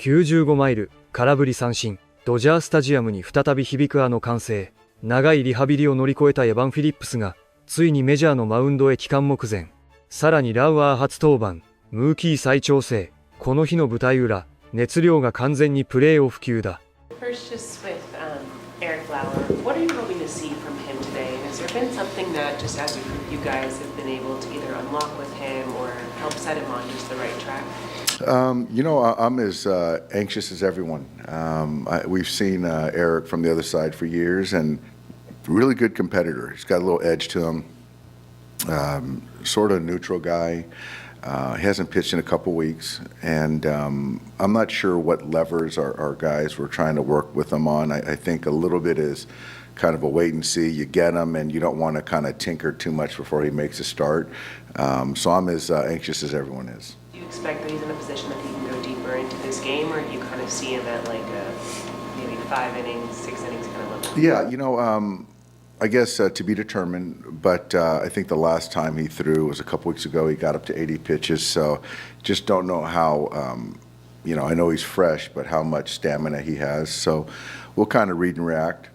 95マイル、空振り三振、ドジャースタジアムに再び響く歓声。長いリハビリを乗り越えたエバン・フィリップスが、ついにメジャーのマウンドへ帰還目前。さらにラウアー初登板、ムーキー再調整。この日の舞台裏、熱量が完全にプレーオフ級だ。First, just with Eric Lauer, what are you hoping to see from him today? And has there been something that, just as a group, you guys have been able to either unlock with him or help set him on just the right track? I'm as anxious as everyone. We've seen Eric from the other side for years, and really good competitor. He's got a little edge to him. Sort of neutral guy. He hasn't pitched in a couple weeks, and I'm not sure what levers our guys were trying to work with him on. I think a little bit is kind of a wait and see. You get him, and you don't want to kind of tinker too much before he makes a start. So I'm as anxious as everyone is. Do you expect that he's in a position that he can go deeper into this game, or do you kind of see him at like maybe 5 innings, 6 innings kind of level? Yeah, I guess to be determined, but I think the last time he threw was a couple weeks ago. He got up to 80 pitches, so just don't know how, I know he's fresh, but how much stamina he has. So we'll kind of read and react.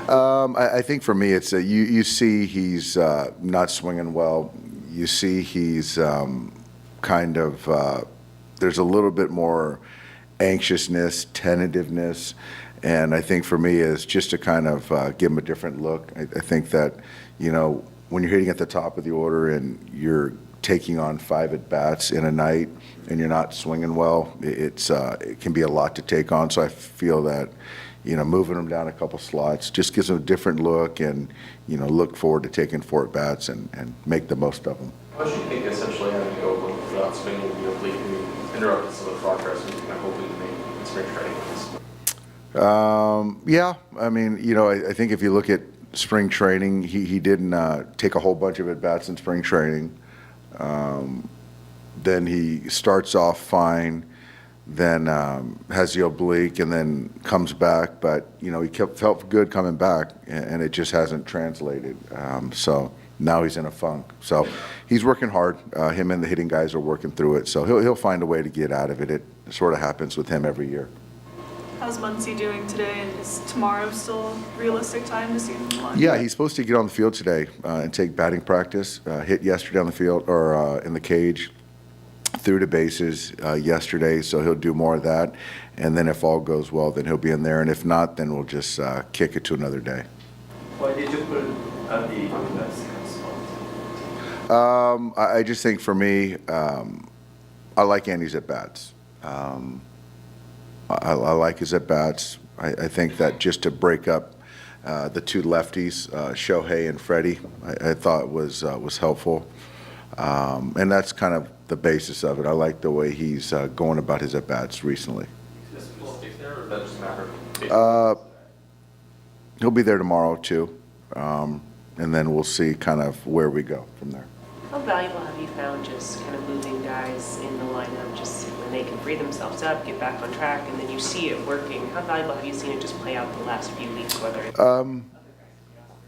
I think for me, it's you see he's not swinging well. You see he's kind of, there's a little bit more anxiousness, tentativeness. And I think for me is just to kind of give him a different look. I think that, when you're hitting at the top of the order and you're taking on 5 at-bats in a night and you're not swinging well, it can be a lot to take on. So I feel that, moving him down a couple slots just gives him a different look and, look forward to taking 4 at-bats and make the most of them. How should you think essentially having to go without swinging, interrupted some of the progress and kind of hoping to make in spring training? Yeah, I think if you look at spring training, he didn't take a whole bunch of at-bats in spring training. Then he starts off fine, then has the oblique, and then comes back. But, he felt good coming back, and it just hasn't translated. So now he's in a funk. So he's working hard. Him and the hitting guys are working through it. So he'll find a way to get out of it. It sort of happens with him every year. How's Muncy doing today, and is tomorrow still a realistic time to see him live? Yeah, he's supposed to get on the field today and take batting practice. Hit yesterday on the field or in the cage, threw to bases yesterday, so he'll do more of that. And then if all goes well, then he'll be in there, and if not, then we'll just kick it to another day. Why did you put Andy in that spot? I just think for me, I like Andy's at-bats. I like his at-bats. I think that just to break up the 2 lefties, Shohei and Freddie, I thought was helpful. And that's kind of the basis of it. I like the way he's going about his at-bats recently. Is he stick there, or does that just matter? He'll be there tomorrow, too. And then we'll see kind of where we go from there. How valuable have you found just kind of moving guys in the lineup just when they can free themselves up, get back on track, and then you see it working? How valuable have you seen it just play out the last few weeks, whether it's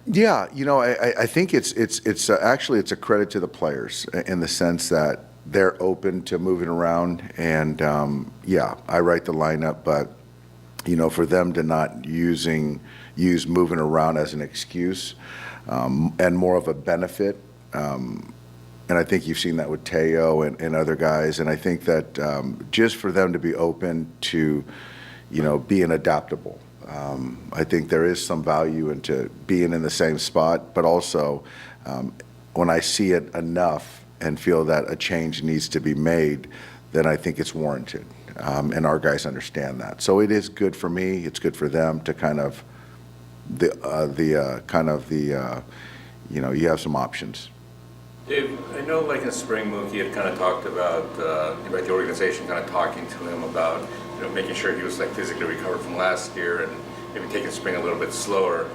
Yeah, I think it's actually it's a credit to the players in the sense that they're open to moving around, and I write the lineup, but for them to not use moving around as an excuse and more of a benefit. And I think you've seen that with Teo and other guys. And I think that just for them to be open to, being adaptable. I think there is some value into being in the same spot, but also when I see it enough and feel that a change needs to be made, then I think it's warranted. And our guys understand that. So it is good for me. It's good for them to kind of you have some options. Dave, I know like in spring, Mookie had kind of talked about the organization kind of talking to him about making sure he was like physically recovered from last year and maybe taking spring a little bit slower.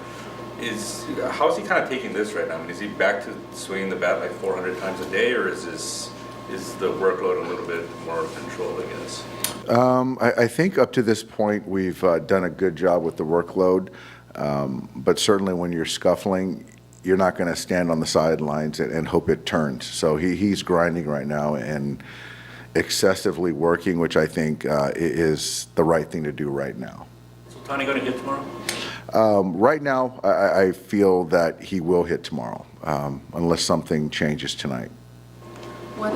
How is he kind of taking this right now? I mean, is he back to swinging the bat like 400 times a day, or is the workload a little bit more controlled, I guess? I think up to this point we've done a good job with the workload, but certainly when you're scuffling, you're not going to stand on the sidelines and hope it turns. So he's grinding right now, and excessively working, which I think is the right thing to do right now. So Tony going to hit tomorrow? Right now, I feel that he will hit tomorrow, unless something changes tonight. What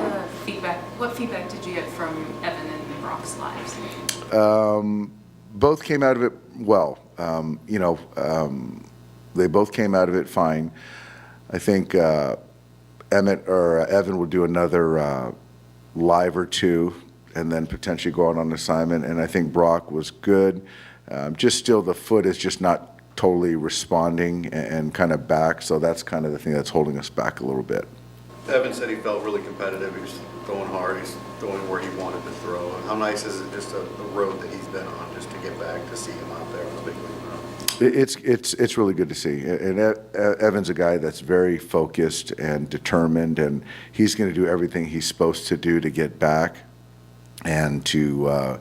feedback did you get from Evan and Brock's lives? Both came out of it well. They both came out of it fine. I think Evan will do another live or two and then potentially go out on assignment. And I think Brock was good. Just still the foot is just not totally responding and kind of back. So that's kind of the thing that's holding us back a little bit. Evan said he felt really competitive. He was throwing hard. He's throwing where he wanted to throw. How nice is it just the road that he's been on just to get back to see him out there on the big league road? It's really good to see. And Evan's a guy that's very focused and determined, and he's going to do everything he's supposed to do to get back, and to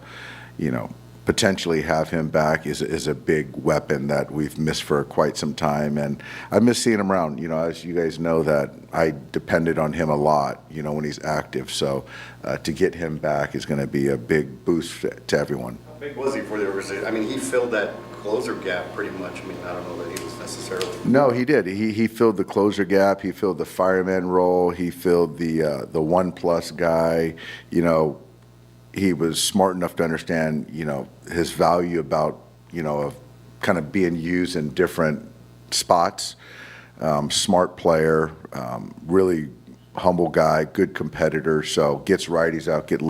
potentially have him back is a big weapon that we've missed for quite some time. And I miss seeing him around. As you guys know, that I depended on him a lot, when he's active. So to get him back is going to be a big boost to everyone. How big was he for the organization? I mean, he filled that closer gap pretty much. I mean, I don't know that he was necessarily. No, he did. He filled the closer gap. He filled the fireman role. He filled the 1+ guy. He was smart enough to understand, his value about, of kind of being used in different spots. Smart player, really humble guy, good competitor. So gets righties out, gets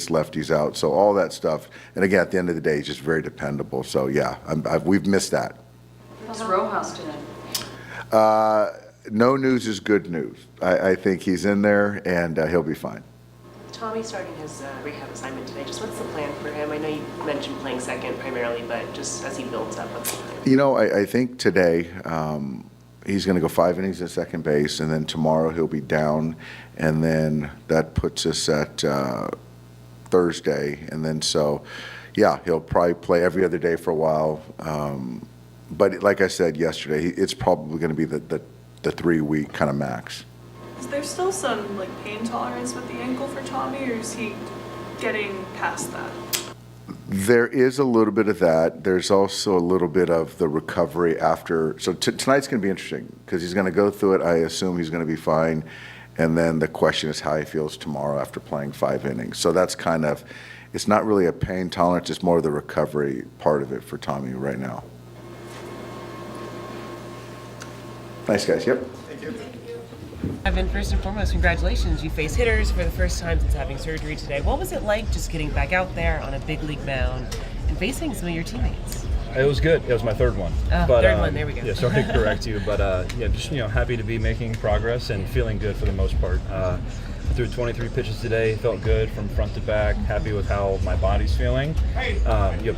lefties out. So all that stuff. And again, at the end of the day, he's just very dependable. So yeah, we've missed that. How's Rojas doing? No news is good news. I think he's in there and he'll be fine. Tommy starting his rehab assignment today. Just what's the plan for him? I know you mentioned playing second primarily, but just as he builds up, what's the plan? I think today he's going to go 5 innings at second base, and then tomorrow he'll be down, and then that puts us at Thursday, and then he'll probably play every other day for a while. But like I said yesterday, it's probably going to be the 3-week kind of max. Is there still some pain tolerance with the ankle for Tommy, or is he getting past that? There is a little bit of that. There's also a little bit of the recovery after. So tonight's going to be interesting because he's going to go through it. I assume he's going to be fine. And then the question is how he feels tomorrow after playing 5 innings. So that's kind of, it's not really a pain tolerance. It's more the recovery part of it for Tommy right now. Thanks, guys. Yep. Thank you. Evan, first and foremost, congratulations. You face hitters for the first time since having surgery today. What was it like just getting back out there on a big league mound and facing some of your teammates? It was good. It was my third one. Third one, there we go. Yeah, sorry to correct you, but just happy to be making progress and feeling good for the most part. Threw 23 pitches today, felt good from front to back, happy with how my body's feeling.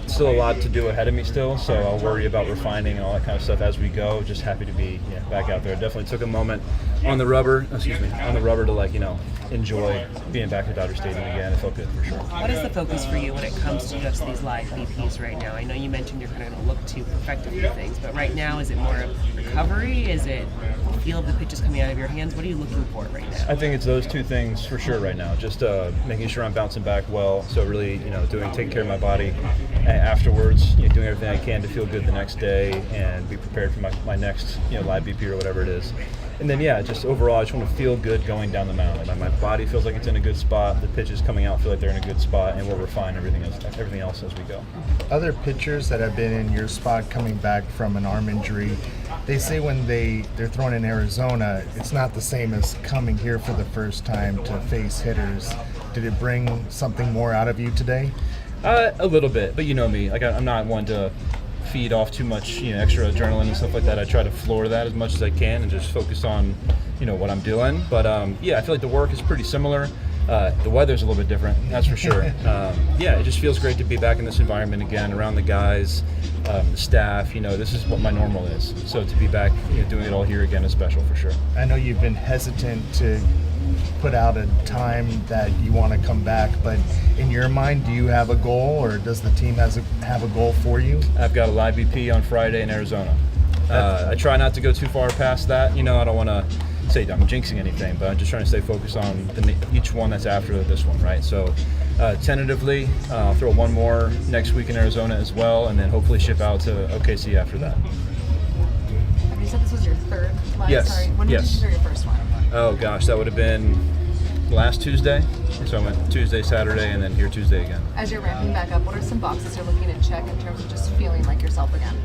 Still a lot to do ahead of me still, so I'll worry about refining and all that kind of stuff as we go. Just happy to be back out there. Definitely took a moment on the rubber to enjoy being back at Dodger Stadium again. It felt good for sure. What is the focus for you when it comes to just these live VPs right now? I know you mentioned you're kind of going to look to perfect a few things, but right now, is it more of recovery? Is it the feel of the pitches coming out of your hands? What are you looking for right now? I think it's those two things for sure right now. Just making sure I'm bouncing back well. So really, taking care of my body afterwards, doing everything I can to feel good the next day and be prepared for my next, live BP or whatever it is. And then, just overall, I just want to feel good going down the mound. My body feels like it's in a good spot. The pitches coming out feel like they're in a good spot, and we'll refine everything else as we go. Other pitchers that have been in your spot coming back from an arm injury, they say when they're thrown in Arizona, it's not the same as coming here for the first time to face hitters. Did it bring something more out of you today? A little bit, but you know me. I'm not one to feed off too much, extra adrenaline and stuff like that. I try to floor that as much as I can and just focus on, what I'm doing. But I feel like the work is pretty similar. The weather's a little bit different, that's for sure. It just feels great to be back in this environment again, around the guys, the staff. This is what my normal is. So to be back, doing it all here again is special for sure. I know you've been hesitant to put out a time that you want to come back, but in your mind, do you have a goal, or does the team have a goal for you? I've got a live BP on Friday in Arizona. I try not to go too far past that. I don't want to say I'm jinxing anything, but I'm just trying to stay focused on each one that's after this one, right? So tentatively, I'll throw one more next week in Arizona as well, and then hopefully ship out to OKC after that. You said this was your third live? Yes. Sorry. When did you share your first one? Oh gosh, that would have been last Tuesday. So I went Tuesday, Saturday, and then here Tuesday again. As you're ramping back up, what are some boxes you're looking to check in terms of just feeling like yourself again?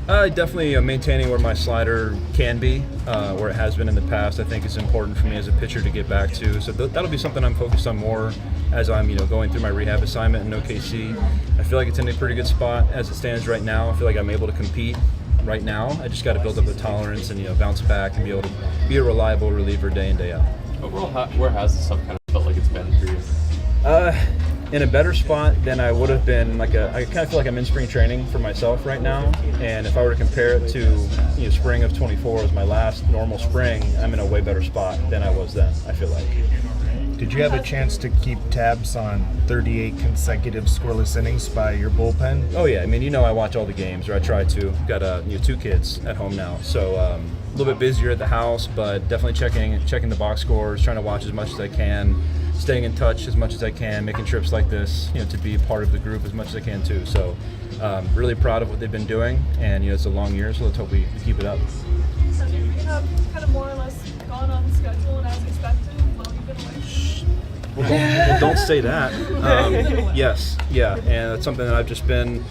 Definitely maintaining where my slider can be, where it has been in the past. I think it's important for me as a pitcher to get back to. So that'll be something I'm focused on more as I'm, going through my rehab assignment in OKC. I feel like it's in a pretty good spot as it stands right now. I feel like I'm able to compete right now. I just got to build up the tolerance and bounce back and be able to be a reliable reliever day in, day out. Overall, where has this stuff kind of felt like it's been for you? In a better spot than I would have been. I kind of feel like I'm in spring training for myself right now, and if I were to compare it to spring of 24 as my last normal spring, I'm in a way better spot than I was then, I feel like. Did you have a chance to keep tabs on 38 consecutive scoreless innings by your bullpen? Oh yeah, I watch all the games, or I try to. Got 2 kids at home now, so a little bit busier at the house, but definitely checking the box scores, trying to watch as much as I can, staying in touch as much as I can, making trips like this, to be part of the group as much as I can too. So really proud of what they've been doing, and it's a long year, so let's hope we keep it up. So you have kind of more or less gone on schedule and as expected while you've been away? Well, don't say that. Yes, yeah, and that's something that I've just been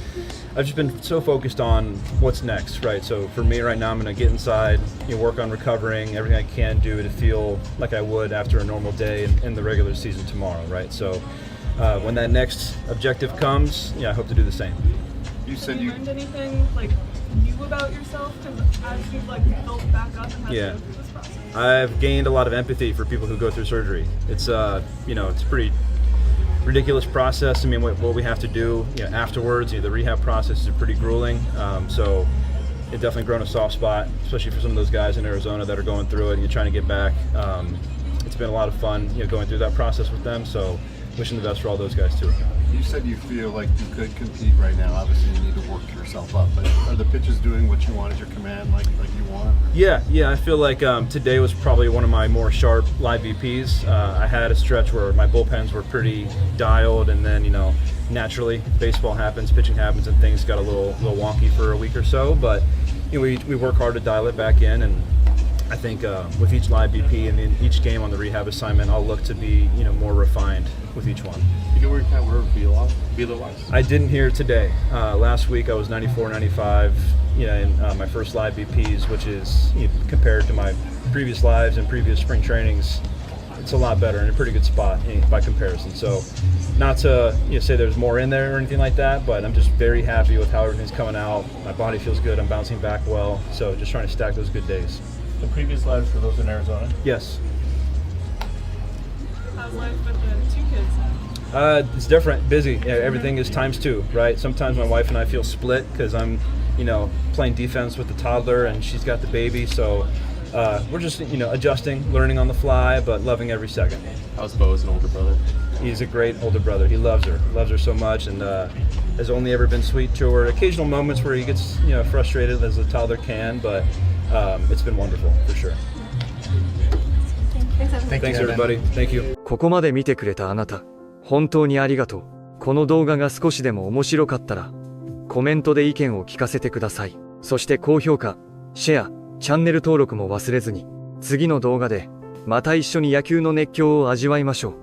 so focused on what's next, right? So for me right now, I'm going to get inside, work on recovering, everything I can do to feel like I would after a normal day in the regular season tomorrow, right? So when that next objective comes, I hope to do the same. You said you learned anything new about yourself as you've built back up and had to go through this process? I've gained a lot of empathy for people who go through surgery. It's it's a pretty ridiculous process. What we have to do afterwards, the rehab process is pretty grueling. So it's definitely grown a soft spot, especially for some of those guys in Arizona that are going through it and you're trying to get back. It's been a lot of fun, going through that process with them. So wishing the best for all those guys too. You said you feel like you could compete right now. Obviously, you need to work yourself up. But are the pitches doing what you want at your command, like you want? Yeah. I feel like today was probably one of my more sharp live VPs. I had a stretch where my bullpens were pretty dialed, and then naturally baseball happens, pitching happens, and things got a little wonky for a week or so. But we work hard to dial it back in, and I think with each live BP and in each game on the rehab assignment, I'll look to be more refined with each one. You know where you kind of were velo-wise? I didn't hear today. Last week I was 94, 95 in my first live BPs, which is compared to my previous lives and previous spring trainings, it's a lot better, in a pretty good spot by comparison. So not to say there's more in there or anything like that, but I'm just very happy with how everything's coming out. My body feels good, I'm bouncing back well, so just trying to stack those good days. The previous lives for those in Arizona? Yes. How's life with the 2 kids? It's different, busy. Everything is times 2, right? Sometimes my wife and I feel split because I'm, playing defense with the toddler and she's got the baby. So we're just, adjusting, learning on the fly, but loving every second. How's Bo as an older brother? He's a great older brother. He loves her so much, and has only ever been sweet to her. Occasional moments where he gets, frustrated as a toddler can, but it's been wonderful for sure. Thanks everybody. Thank you. ここまで見てくれたあなた、本当にありがとう。この動画が少しでも面白かったら、コメントで意見を聞かせてください。そして高評価、シェア、チャンネル登録も忘れずに、次の動画でまた一緒に野球の熱狂を味わいましょう。